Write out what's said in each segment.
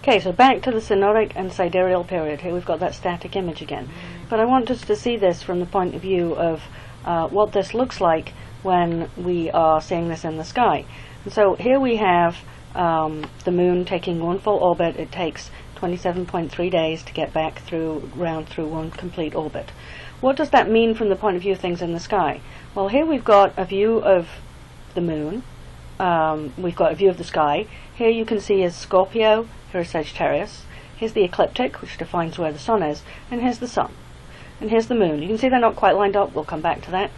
Okay, so back to the synodic and sidereal period. Here we've got that static image again. But I want us to see this from the point of view of what this looks like when we are seeing this in the sky. And so here we have the moon taking one full orbit. It takes 27.3 days to get back round through one complete orbit. What does that mean from the point of view of things in the sky? Well, here we've got a view of the moon. We've got a view of the sky. Here you can see is Scorpio, here is Sagittarius. Here's the ecliptic, which defines where the sun is, and here's the sun. And here's the moon. You can see they're not quite lined up, we'll come back to that,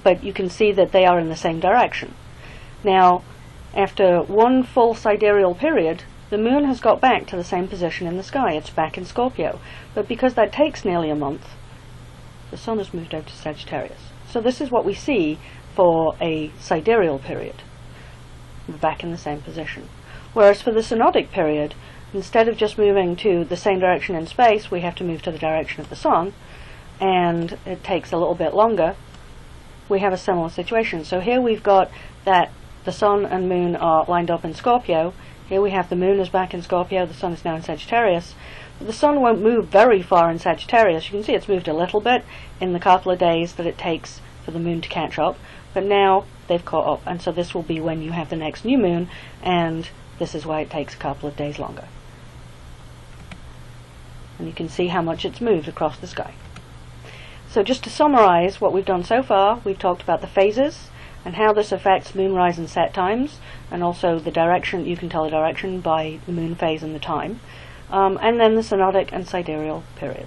but you can see that they are in the same direction. Now, after one full sidereal period, the moon has got back to the same position in the sky. It's back in Scorpio. But because that takes nearly a month, the sun has moved over to Sagittarius. So this is what we see for a sidereal period. We're back in the same position. Whereas for the synodic period, instead of just moving to the same direction in space, we have to move to the direction of the sun, and it takes a little bit longer. We have a similar situation. So here we've got that the sun and moon are lined up in Scorpio. Here we have the moon is back in Scorpio, the sun is now in Sagittarius. But the sun won't move very far in Sagittarius. You can see it's moved a little bit in the couple of days that it takes for the moon to catch up, but now they've caught up, and so this will be when you have the next new moon, and this is why it takes a couple of days longer. And you can see how much it's moved across the sky. So just to summarize what we've done so far, we've talked about the phases and how this affects moonrise and set times, and also the direction. You can tell the direction by the moon phase and the time, and then the synodic and sidereal period.